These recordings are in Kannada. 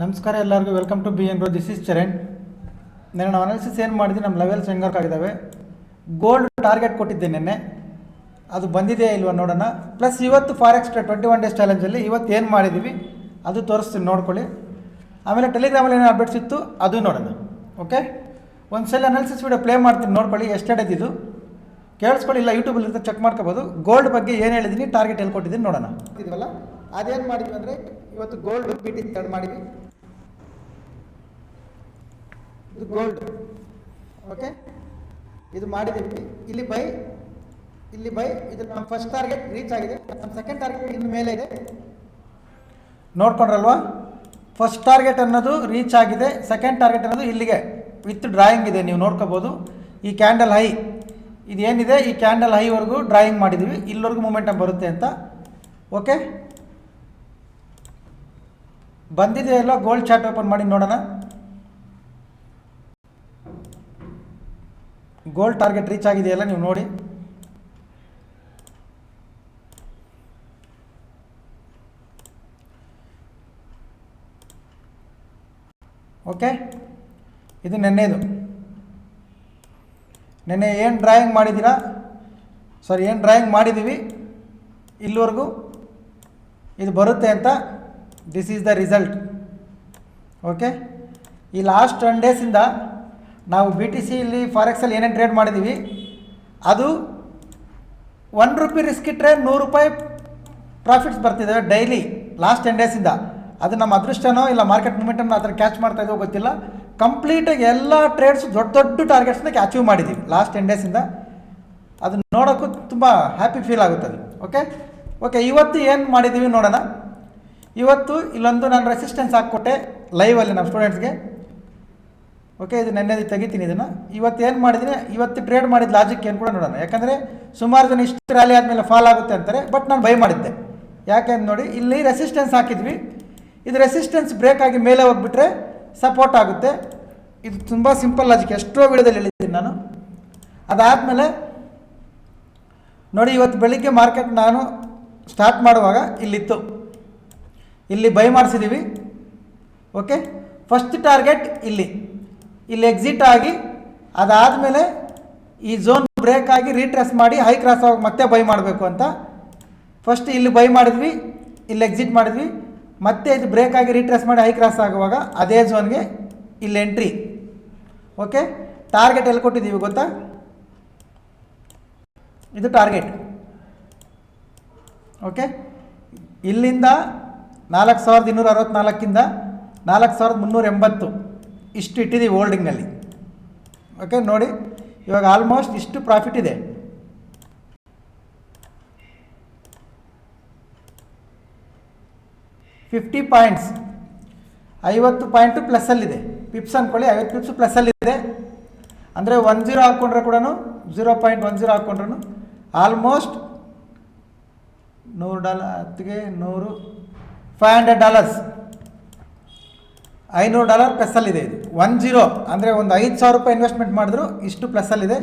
ನಮಸ್ಕಾರ ಎಲ್ಲರಿಗೂ welcome to BN Bro. This is Charan. ನಾನು ಅನಾಲಿಸಿಸ್ ಏನು ಮಾಡಿದ್ವಿ, ನಮ್ಮ ಲೆವೆಲ್ಸ್ ಹೆಂಗೆ ವರ್ಕ್ ಆಗಿದ್ದಾವೆ. ಗೋಲ್ಡ್ ಟಾರ್ಗೆಟ್ ಕೊಟ್ಟಿದ್ದೆ ನಿನ್ನೆ, ಅದು ಬಂದಿದೆಯಾ ಇಲ್ವಾ ನೋಡೋಣ. ಪ್ಲಸ್ ಇವತ್ತು ಫಾರೆಕ್ಸ್ 21 ಡೇಸ್ ಚಾಲೆಂಜಲ್ಲಿ ಇವತ್ತು ಏನು ಮಾಡಿದ್ದೀವಿ ಅದು ತೋರಿಸ್ತೀನಿ, ನೋಡ್ಕೊಳ್ಳಿ. ಆಮೇಲೆ ಟೆಲಿಗ್ರಾಮಲ್ಲಿ ಏನೋ ಅಪ್ಡೇಟ್ಸ್ ಇತ್ತು ಅದು ನೋಡೋಣ. ಓಕೆ, ಒಂದು ಸಲ ಅನಾಲಿಸಿಸ್ ವಿಡಿಯೋ ಪ್ಲೇ ಮಾಡ್ತೀನಿ, ನೋಡ್ಕೊಳ್ಳಿ. ಎಷ್ಟು ಇದು ಕೇಳಿಸ್ಕೊಳ್ಳಿ, ಇಲ್ಲ ಯೂಟ್ಯೂಬಲ್ಲಿ ಇರುತ್ತೆ, ಚೆಕ್ ಮಾಡ್ಕೋಬೋದು. ಗೋಲ್ಡ್ ಬಗ್ಗೆ ಏನು ಹೇಳಿದ್ದೀನಿ, ಟಾರ್ಗೆಟ್ ಎಲ್ಲಿ ಕೊಟ್ಟಿದ್ದೀನಿ ನೋಡೋಣ. ಇದೀವಲ್ಲ, ಅದೇನು ಮಾಡಿದ್ವಿ ಅಂದರೆ ಇವತ್ತು ಗೋಲ್ಡ್ BT ತರ್ಡ್ ಮಾಡಿದ್ವಿ. ಇದು ಗೋಲ್ಡ್, ಓಕೆ, ಇದು ಮಾಡಿದ್ದೀವಿ. ಇಲ್ಲಿ ಬೈ ಇದು ನಮ್ಮ ಫಸ್ಟ್ ಟಾರ್ಗೆಟ್ ರೀಚ್ ಆಗಿದೆ. ನಮ್ಮ ಸೆಕೆಂಡ್ ಟಾರ್ಗೆಟ್ ಇನ್ನು ಮೇಲೆ ಇದೆ, ನೋಡ್ಕೊಂಡ್ರಲ್ವಾ. ಫಸ್ಟ್ ಟಾರ್ಗೆಟ್ ಅನ್ನೋದು ರೀಚ್ ಆಗಿದೆ, ಸೆಕೆಂಡ್ ಟಾರ್ಗೆಟ್ ಅನ್ನೋದು ಇಲ್ಲಿಗೆ ವಿತ್ ಡ್ರಾಯಿಂಗ್ ಇದೆ, ನೀವು ನೋಡ್ಕೋಬೋದು. ಈ ಕ್ಯಾಂಡಲ್ ಹೈ ಇದೇನಿದೆ, ಈ ಕ್ಯಾಂಡಲ್ ಹೈವರೆಗೂ ಡ್ರಾಯಿಂಗ್ ಮಾಡಿದ್ದೀವಿ, ಇಲ್ಲಿವರೆಗೂ ಮೂಮೆಂಟಮ್ ಬರುತ್ತೆ ಅಂತ. ಓಕೆ, ಬಂದಿದೆಯಲ್ಲ ಗೋಲ್ಡ್ ಚಾರ್ಟ್ ಓಪನ್ ಮಾಡಿ ನೋಡೋಣ. ಗೋಲ್ಡ್ ಟಾರ್ಗೆಟ್ ರೀಚ್ ಆಗಿದೆಯಲ್ಲ, ನೀವು ನೋಡಿ. ಓಕೆ, ಇದು ನೆನ್ನೆದು. ನೆನ್ನೆ ಏನು ಡ್ರಾಯಿಂಗ್ ಮಾಡಿದ್ದೀರಾ, ಏನು ಡ್ರಾಯಿಂಗ್ ಮಾಡಿದ್ದೀವಿ ಇಲ್ಲಿವರೆಗೂ ಇದು ಬರುತ್ತೆ ಅಂತ. This is the result. Okay, ಈ ಲಾಸ್ಟ್ 10 ಡೇಸಿಂದ ನಾವು BTC ಇಲ್ಲಿ ಫಾರೆಕ್ಸಲ್ಲಿ ಏನೇನು ಟ್ರೇಡ್ ಮಾಡಿದ್ದೀವಿ, ಅದು ₹1 ರಿಸ್ಕ್ ಇಟ್ಟರೆ ₹100 ಪ್ರಾಫಿಟ್ಸ್ ಬರ್ತಿದ್ದಾವೆ ಡೈಲಿ ಲಾಸ್ಟ್ 10 ಡೇಸಿಂದ. ಅದು ನಮ್ಮ ಅದೃಷ್ಟನೋ ಇಲ್ಲ ಮಾರ್ಕೆಟ್ ಮೂಮೆಂಟನ್ನು ಆ ಥರ ಕ್ಯಾಚ್ ಮಾಡ್ತಾ ಇದ್ದೋ ಗೊತ್ತಿಲ್ಲ. ಕಂಪ್ಲೀಟಾಗಿ ಎಲ್ಲ ಟ್ರೇಡ್ಸ್ ದೊಡ್ಡ ಟಾರ್ಗೆಟ್ಸ್ನ ಅಚೀವ್ ಮಾಡಿದ್ದೀವಿ ಲಾಸ್ಟ್ 10 ಡೇಸಿಂದ. ಅದು ನೋಡೋಕ್ಕೂ ತುಂಬ ಹ್ಯಾಪಿ ಫೀಲ್ ಆಗುತ್ತದೆ. ಓಕೆ, ಇವತ್ತು ಏನು ಮಾಡಿದ್ದೀವಿ ನೋಡೋಣ. ಇವತ್ತು ಇಲ್ಲೊಂದು ನಾನು ರೆಸಿಸ್ಟೆನ್ಸ್ ಹಾಕ್ಕೊಟ್ಟೆ ಲೈವಲ್ಲಿ ನಮ್ಮ ಸ್ಟೂಡೆಂಟ್ಸ್ಗೆ. ಓಕೆ, ಇದು ನೆನ್ನೆದು ತೆಗಿತೀನಿ ಇದನ್ನು. ಇವತ್ತು ಏನು ಮಾಡಿದ್ದೀನಿ, ಇವತ್ತು ಟ್ರೇಡ್ ಮಾಡಿದ ಲಾಜಿಕ್ ಏನು ಕೂಡ ನೋಡೋಣ. ಯಾಕಂದರೆ ಸುಮಾರು ಜನ ಇಷ್ಟು ರ್ಯಾಲಿ ಆದಮೇಲೆ ಫಾಲ್ ಆಗುತ್ತೆ ಅಂತಾರೆ, ಬಟ್ ನಾನು ಬೈ ಮಾಡಿದ್ದೆ. ಯಾಕೆ ಅಂತ ನೋಡಿ, ಇಲ್ಲಿ ರೆಸಿಸ್ಟೆನ್ಸ್ ಹಾಕಿದ್ವಿ, ಇದು ರೆಸಿಸ್ಟೆನ್ಸ್ ಬ್ರೇಕ್ ಆಗಿ ಮೇಲೆ ಹೋಗ್ಬಿಟ್ರೆ ಸಪೋರ್ಟ್ ಆಗುತ್ತೆ. ಇದು ತುಂಬ ಸಿಂಪಲ್ ಲಾಜಿಕ್, ಎಷ್ಟೋ ವಿಡಿಯೋದಲ್ಲಿ ಹೇಳಿದ್ದೀನಿ ನಾನು. ಅದಾದಮೇಲೆ ನೋಡಿ, ಇವತ್ತು ಬೆಳಿಗ್ಗೆ ಮಾರ್ಕೆಟ್ ನಾನು ಸ್ಟಾರ್ಟ್ ಮಾಡುವಾಗ ಇಲ್ಲಿತ್ತು, ಇಲ್ಲಿ ಬೈ ಮಾಡಿಸಿದ್ದೀವಿ. ಓಕೆ, ಫಸ್ಟ್ ಟಾರ್ಗೆಟ್ ಇಲ್ಲಿ ಎಕ್ಸಿಟ್ ಆಗಿ, ಅದಾದಮೇಲೆ ಈ ಝೋನ್ ಬ್ರೇಕ್ ಆಗಿ ರೀಟ್ರೇಸ್ ಮಾಡಿ ಹೈ ಕ್ರಾಸ್ ಆಗಿ ಮತ್ತೆ ಬೈ ಮಾಡಬೇಕು ಅಂತ ಫಸ್ಟ್ ಇಲ್ಲಿ ಬೈ ಮಾಡಿದ್ವಿ, ಇಲ್ಲಿ ಎಕ್ಸಿಟ್ ಮಾಡಿದ್ವಿ. ಮತ್ತೆ ಇದು ಬ್ರೇಕ್ ಆಗಿ ರೀಟ್ರೇಸ್ ಮಾಡಿ ಹೈ ಕ್ರಾಸ್ ಆಗುವಾಗ ಅದೇ ಝೋನ್ಗೆ ಇಲ್ಲಿ ಎಂಟ್ರಿ. ಓಕೆ, ಟಾರ್ಗೆಟ್ ಎಲ್ಲಿ ಕೊಟ್ಟಿದ್ದೀವಿ ಗೊತ್ತಾ, ಇದು ಟಾರ್ಗೆಟ್. ಓಕೆ, ಇಲ್ಲಿಂದ 4264ಇಂದ 4380 ಇಷ್ಟು ಇಟ್ಟಿದ್ದೀವಿ ಹೋಲ್ಡಿಂಗ್ನಲ್ಲಿ. ಓಕೆ, ನೋಡಿ ಇವಾಗ ಆಲ್ಮೋಸ್ಟ್ ಇಷ್ಟು ಪ್ರಾಫಿಟ್ ಇದೆ. $50 ಪಾಯಿಂಟ್ಸ್, 50 ಪಾಯಿಂಟು ಪ್ಲಸ್ಸಲ್ಲಿದೆ. ಪಿಪ್ಸ್ ಅಂದ್ಕೊಳ್ಳಿ, 50 ಪಿಪ್ಸ್ ಪ್ಲಸ್ಸಲ್ಲಿದೆ. ಅಂದರೆ 10 ಹಾಕ್ಕೊಂಡ್ರೆ ಕೂಡ $0.10 ಹಾಕ್ಕೊಂಡ್ರೂ ಆಲ್ಮೋಸ್ಟ್ $100 $500 $500 ಪ್ಲಸ್ಸಲ್ಲಿದೆ. ಇದು 10 ಅಂದರೆ ಒಂದು ₹5000 ಇನ್ವೆಸ್ಟ್ಮೆಂಟ್ ಮಾಡಿದ್ರು ಇಷ್ಟು ಪ್ಲಸ್ಸಲ್ಲಿದೆ.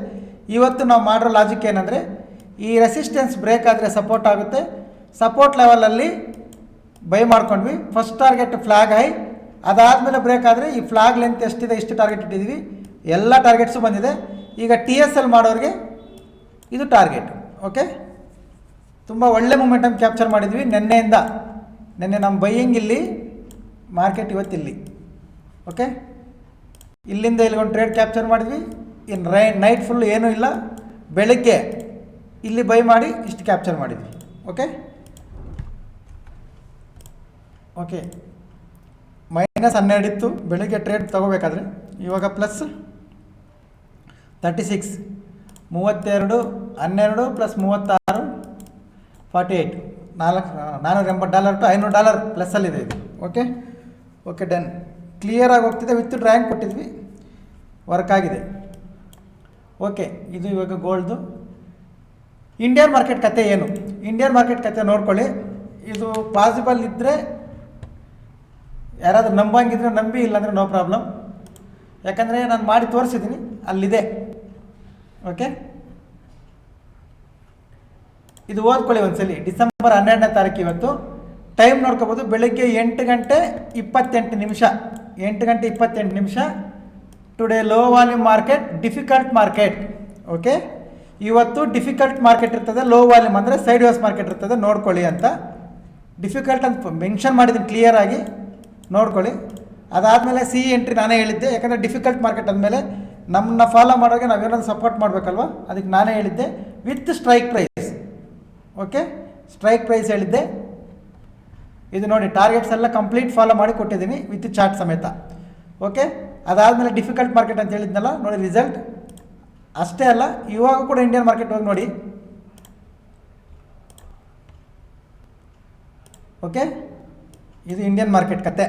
ಇವತ್ತು ನಾವು ಮಾಡಿರೋ ಲಾಜಿಕ್ ಏನಂದರೆ, ಈ ರೆಸಿಸ್ಟೆನ್ಸ್ ಬ್ರೇಕ್ ಆದರೆ ಸಪೋರ್ಟ್ ಆಗುತ್ತೆ, ಸಪೋರ್ಟ್ ಲೆವೆಲಲ್ಲಿ ಬೈ ಮಾಡ್ಕೊಂಡ್ವಿ. ಫಸ್ಟ್ ಟಾರ್ಗೆಟ್ ಫ್ಲಾಗ್ ಹೈ, ಅದಾದಮೇಲೆ ಬ್ರೇಕ್ ಆದರೆ ಈ ಫ್ಲಾಗ್ ಲೆಂತ್ ಎಷ್ಟಿದೆ ಇಷ್ಟು ಟಾರ್ಗೆಟ್ ಇಟ್ಟಿದ್ದೀವಿ, ಎಲ್ಲ ಟಾರ್ಗೆಟ್ಸು ಬಂದಿದೆ. ಈಗ TSL ಮಾಡೋರಿಗೆ ಇದು ಟಾರ್ಗೆಟ್. ಓಕೆ, ತುಂಬ ಒಳ್ಳೆ ಮೂಮೆಂಟಮ್ ಕ್ಯಾಪ್ಚರ್ ಮಾಡಿದ್ವಿ ನೆನ್ನೆಯಿಂದ. ನೆನ್ನೆ ನಮ್ಮ ಬೈಯಿಂಗ್ ಇಲ್ಲಿ, ಮಾರ್ಕೆಟ್ ಇವತ್ತಿಲ್ಲಿ. ಓಕೆ, ಇಲ್ಲಿಂದ ಇಲ್ಲಿಗೊಂದು ಟ್ರೇಡ್ ಕ್ಯಾಪ್ಚರ್ ಮಾಡಿದ್ವಿ. ಇನ್ನು ನೈಟ್ ಫುಲ್ ಏನೂ ಇಲ್ಲ, ಬೆಳಗ್ಗೆ ಇಲ್ಲಿ ಬೈ ಮಾಡಿ ಇಷ್ಟು ಕ್ಯಾಪ್ಚರ್ ಮಾಡಿದ್ವಿ. ಓಕೆ, -12 ಇತ್ತು ಬೆಳಗ್ಗೆ ಟ್ರೇಡ್ ತೊಗೋಬೇಕಾದ್ರೆ. ಇವಾಗ ಪ್ಲಸ್ 36, 32, 12 ಪ್ಲಸ್ 36, 48, $480 to $500 ಪ್ಲಸ್ಸಲ್ಲಿದೆ ಇದು. Okay, done. ಕ್ಲಿಯರಾಗಿ ಹೋಗ್ತಿದೆ, ವಿತ್ ಡ್ರಾಯಿಂಗ್ ಕೊಟ್ಟಿದ್ವಿ, ವರ್ಕ್ ಆಗಿದೆ. ಓಕೆ, ಇದು ಇವಾಗ ಗೋಲ್ಡ್ದು. ಇಂಡಿಯನ್ ಮಾರ್ಕೆಟ್ ಕತೆ ಏನು, ಇಂಡಿಯನ್ ಮಾರ್ಕೆಟ್ ಕತೆ ನೋಡ್ಕೊಳ್ಳಿ. ಇದು ಪಾಸಿಬಲ್ ಇದ್ದರೆ ಯಾರಾದರೂ ನಂಬಂಗಿದ್ರೆ ನಂಬಿ, ಇಲ್ಲಾಂದರೆ ನೋ ಪ್ರಾಬ್ಲಮ್. ಯಾಕಂದರೆ ನಾನು ಮಾಡಿ ತೋರಿಸಿದ್ದೀನಿ, ಅಲ್ಲಿದೆ. ಓಕೆ, ಇದು ಓದ್ಕೊಳ್ಳಿ ಒಂದ್ಸಲಿ. ಡಿಸೆಂಬರ್ 12ನೇ ತಾರೀಕು ಇವತ್ತು ಟೈಮ್ ನೋಡ್ಕೋಬೋದು. ಬೆಳಗ್ಗೆ 8:28 8:28 today low volume market, difficult market. Okay, ಇವತ್ತು ಡಿಫಿಕಲ್ಟ್ ಮಾರ್ಕೆಟ್ ಇರ್ತದೆ, ಲೋ ವಾಲ್ಯೂಮ್ ಅಂದರೆ ಸೈಡ್ ವೇಸ್ ಮಾರ್ಕೆಟ್ ಇರ್ತದೆ, ನೋಡ್ಕೊಳ್ಳಿ ಅಂತ. ಡಿಫಿಕಲ್ಟ್ ಅಂತ ಮೆನ್ಷನ್ ಮಾಡಿದ್ದೀನಿ ಕ್ಲಿಯರ್ ಆಗಿ, ನೋಡ್ಕೊಳ್ಳಿ. ಅದಾದಮೇಲೆ ಸಿ ಎಂಟ್ರಿ ನಾನೇ ಹೇಳಿದ್ದೆ, ಯಾಕಂದರೆ ಡಿಫಿಕಲ್ಟ್ ಮಾರ್ಕೆಟ್ ಅಂದಮೇಲೆ ನಮ್ಮನ್ನ ಫಾಲೋ ಮಾಡೋರಿಗೆ ನಾವೇನಾದ್ರು ಸಪೋರ್ಟ್ ಮಾಡಬೇಕಲ್ವ, ಅದಕ್ಕೆ ನಾನೇ ಹೇಳಿದ್ದೆ with strike price. Okay, strike price ಹೇಳಿದ್ದೆ. ಇದು ನೋಡಿ ಟಾರ್ಗೆಟ್ಸ್ ಎಲ್ಲ ಕಂಪ್ಲೀಟ್ ಫಾಲೋ ಮಾಡಿ ಕೊಟ್ಟಿದ್ದೀನಿ ವಿತ್ ಚಾರ್ಟ್ ಸಮೇತ. ಓಕೆ, ಅದಾದಮೇಲೆ ಡಿಫಿಕಲ್ಟ್ ಮಾರ್ಕೆಟ್ ಅಂತ ಹೇಳಿದ್ನಲ್ಲ, ನೋಡಿ ರಿಸಲ್ಟ್. ಅಷ್ಟೇ ಅಲ್ಲ, ಇವಾಗ ಕೂಡ ಇಂಡಿಯನ್ ಮಾರ್ಕೆಟ್ ಹೋಗಿ ನೋಡಿ. ಓಕೆ, ಇದು ಇಂಡಿಯನ್ ಮಾರ್ಕೆಟ್ ಕತೆ.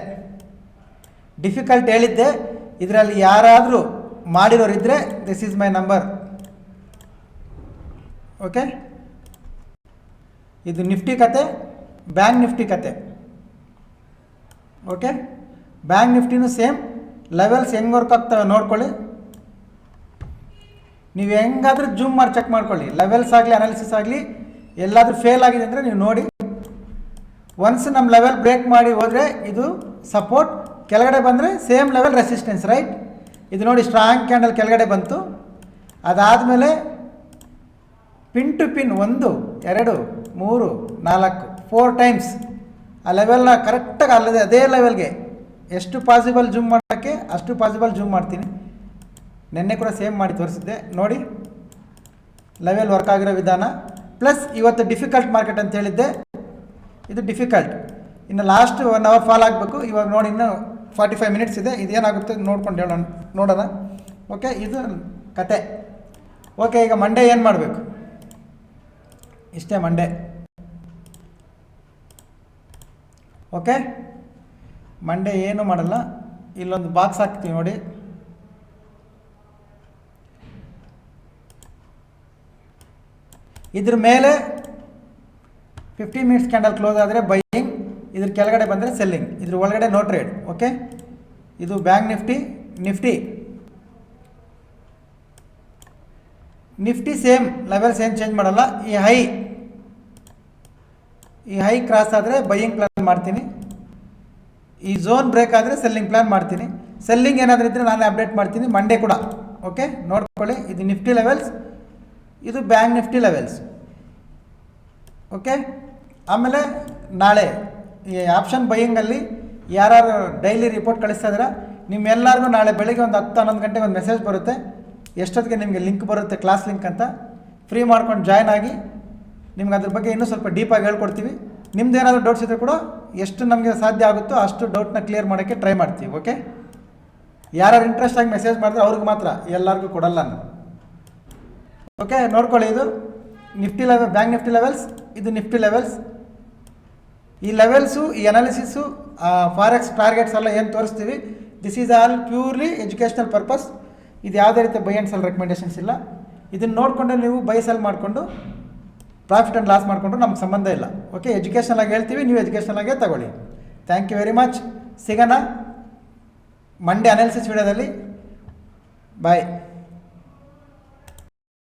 ಡಿಫಿಕಲ್ಟ್ ಹೇಳಿದ್ದೆ, ಇದರಲ್ಲಿ ಯಾರಾದರೂ ಮಾಡಿರೋರಿದ್ದರೆ this is my number. Okay, ಇದು ನಿಫ್ಟಿ ಕತೆ, ಬ್ಯಾಂಕ್ ನಿಫ್ಟಿ ಕತೆ. ಓಕೆ, ಬ್ಯಾಂಕ್ ನಿಫ್ಟಿನೂ ಸೇಮ್ ಲೆವೆಲ್ಸ್ ಹೆಂಗೆ ವರ್ಕ್ ಆಗ್ತವೆ ನೋಡ್ಕೊಳ್ಳಿ. ನೀವು ಹೆಂಗಾದರೂ ಜೂಮ್ ಮಾಡಿ ಚೆಕ್ ಮಾಡ್ಕೊಳ್ಳಿ. ಲೆವೆಲ್ಸ್ ಆಗಲಿ ಅನಾಲಿಸಿಸ್ ಆಗಲಿ ಎಲ್ಲಾದರೂ ಫೇಲ್ ಆಗಿದೆ ಅಂದರೆ ನೀವು ನೋಡಿ. ಒನ್ಸ್ ನಮ್ಮ ಲೆವೆಲ್ ಬ್ರೇಕ್ ಮಾಡಿ ಹೋದರೆ ಇದು ಸಪೋರ್ಟ್, ಕೆಳಗಡೆ ಬಂದರೆ ಸೇಮ್ ಲೆವೆಲ್ ರೆಸಿಸ್ಟೆನ್ಸ್, ರೈಟ್. ಇದು ನೋಡಿ ಸ್ಟ್ರಾಂಗ್ ಕ್ಯಾಂಡಲ್ ಕೆಳಗಡೆ ಬಂತು. ಅದಾದಮೇಲೆ ಪಿನ್ ಟು ಪಿನ್ 1 2 3 4 4 ಟೈಮ್ಸ್ ಆ ಲೆವೆಲ್ನ ಕರೆಕ್ಟಾಗಿ ಅಲ್ಲದೆ ಅದೇ ಲೆವೆಲ್ಗೆ ಎಷ್ಟು ಪಾಸಿಬಲ್ ಜೂಮ್ ಮಾಡೋಕ್ಕೆ ಅಷ್ಟು ಪಾಸಿಬಲ್ ಜೂಮ್ ಮಾಡ್ತೀನಿ. ನಿನ್ನೆ ಕೂಡ ಸೇಮ್ ಮಾಡಿ ತೋರಿಸಿದ್ದೆ ನೋಡಿ, ಲೆವೆಲ್ ವರ್ಕ್ ಆಗಿರೋ ವಿಧಾನ. ಪ್ಲಸ್ ಇವತ್ತು ಡಿಫಿಕಲ್ಟ್ ಮಾರ್ಕೆಟ್ ಅಂತ ಹೇಳಿದ್ದೆ, ಇದು ಡಿಫಿಕಲ್ಟ್. ಇನ್ನು ಲಾಸ್ಟ್ 1 ಅವರ್ ಫಾಲ್ ಆಗಬೇಕು. ಇವಾಗ ನೋಡಿ ಇನ್ನು 45 ಮಿನಿಟ್ಸ್ ಇದೆ, ಇದೇನಾಗುತ್ತೆ ನೋಡ್ಕೊಂಡು ನೋಡೋಣ. ಓಕೆ, ಇದು ಕತೆ. ಓಕೆ, ಈಗ ಮಂಡೇ ಏನು ಮಾಡಬೇಕು? ಇಷ್ಟೇ ಮಂಡೇ. ಓಕೆ, ಮಂಡೇ ಏನು ಮಾಡಲ್ಲ, ಇಲ್ಲೊಂದು ಬಾಕ್ಸ್ ಹಾಕ್ತೀವಿ ನೋಡಿ. ಇದ್ರ ಮೇಲೆ 50 ಮಿನಿಟ್ಸ್ ಕ್ಯಾಂಡಲ್ ಕ್ಲೋಸ್ ಆದರೆ ಬೈಯಿಂಗ್, ಇದ್ರ ಕೆಳಗಡೆ ಬಂದರೆ ಸೆಲ್ಲಿಂಗ್, ಇದ್ರ ಒಳಗಡೆ ನೋ ಟ್ರೇಡ್. ಓಕೆ, ಇದು ಬ್ಯಾಂಕ್ ನಿಫ್ಟಿ ಸೇಮ್ ಲೆವೆಲ್ಸ್ ಏನು ಚೇಂಜ್ ಮಾಡಲ್ಲ. ಈ ಹೈ ಕ್ರಾಸ್ ಆದರೆ ಬೈಯಿಂಗ್ ಪ್ಲಾನ್ ಮಾಡ್ತೀನಿ, ಈ ಝೋನ್ ಬ್ರೇಕ್ ಆದರೆ ಸೆಲ್ಲಿಂಗ್ ಪ್ಲಾನ್ ಮಾಡ್ತೀನಿ. ಸೆಲ್ಲಿಂಗ್ ಏನಾದರೂ ಇದ್ದರೆ ನಾನೇ ಅಪ್ಡೇಟ್ ಮಾಡ್ತೀನಿ ಮಂಡೇ ಕೂಡ. ಓಕೆ, ನೋಡ್ಕೊಳ್ಳಿ. ಇದು ನಿಫ್ಟಿ ಲೆವೆಲ್ಸ್, ಇದು ಬ್ಯಾಂಕ್ ನಿಫ್ಟಿ ಲೆವೆಲ್ಸ್. ಓಕೆ, ಆಮೇಲೆ ನಾಳೆ ಈ ಆಪ್ಷನ್ ಬೈಯಿಂಗಲ್ಲಿ ಯಾರು ಡೈಲಿ ರಿಪೋರ್ಟ್ ಕಳಿಸ್ತಾ ಇದ್ದೀರಾ ನಿಮ್ಮೆಲ್ಲರಿಗೂ ನಾಳೆ ಬೆಳಿಗ್ಗೆ ಒಂದು 10-11 ಗಂಟೆಗೆ ಒಂದು ಮೆಸೇಜ್ ಬರುತ್ತೆ. ಎಷ್ಟೊತ್ತಿಗೆ ನಿಮಗೆ ಲಿಂಕ್ ಬರುತ್ತೆ, ಕ್ಲಾಸ್ ಲಿಂಕ್ ಅಂತ. ಫ್ರೀ ಮಾಡ್ಕೊಂಡು ಜಾಯ್ನ್ ಆಗಿ ನಿಮ್ಗೆ ಅದ್ರ ಬಗ್ಗೆ ಇನ್ನೂ ಸ್ವಲ್ಪ ಡೀಪಾಗಿ ಹೇಳ್ಕೊಡ್ತೀವಿ. ನಿಮ್ದು ಏನಾದರೂ ಡೌಟ್ಸ್ ಇದ್ದರೆ ಕೂಡ ಎಷ್ಟು ನಮಗೆ ಸಾಧ್ಯ ಆಗುತ್ತೋ ಅಷ್ಟು ಡೌಟ್ನ ಕ್ಲಿಯರ್ ಮಾಡೋಕ್ಕೆ ಟ್ರೈ ಮಾಡ್ತೀವಿ. ಓಕೆ, ಯಾರು ಇಂಟ್ರೆಸ್ಟ್ ಆಗಿ ಮೆಸೇಜ್ ಮಾಡಿದ್ರೆ ಅವ್ರಿಗೆ ಮಾತ್ರ, ಎಲ್ಲರಿಗೂ ಕೊಡಲ್ಲ ನಾನು. ಓಕೆ, ನೋಡ್ಕೊಳ್ಳಿ. ಇದು Nifty level, bank Nifty levels, ಇದು ನಿಫ್ಟಿ ಲೆವೆಲ್ಸ್. ಈ ಲೆವೆಲ್ಸು, ಈ ಅನಾಲಿಸಿಸು, ಫಾರೆಕ್ಸ್ ಟಾರ್ಗೆಟ್ಸ್ ಎಲ್ಲ ಏನು ತೋರಿಸ್ತೀವಿ, this is all purely educational purpose. ಇದು ಯಾವುದೇ ರೀತಿ ಬೈ ಆ್ಯಂಡ್ ಸೆಲ್ ರೆಕಮೆಂಡೇಷನ್ಸ್ ಇಲ್ಲ. ಇದನ್ನು ನೋಡಿಕೊಂಡು ನೀವು ಬೈ ಸೆಲ್ ಮಾಡಿಕೊಂಡು ಪ್ರಾಫಿಟ್ ಆ್ಯಂಡ್ ಲಾಸ್ ಮಾಡಿಕೊಂಡು ನಮ್ಗೆ ಸಂಬಂಧ ಇಲ್ಲ. ಓಕೆ, ಎಜುಕೇಷನಲ್ ಆಗಿ ಹೇಳ್ತೀವಿ, ನೀವು ಎಜುಕೇಷನಲ್ ಆಗೇ ತಗೊಳ್ಳಿ. Thank you very much. ಸಿಗೋಣ ಮಂಡೇ ಅನಾಲಿಸಿಸ್ ವಿಡಿಯೋದಲ್ಲಿ. ಬಾಯ್.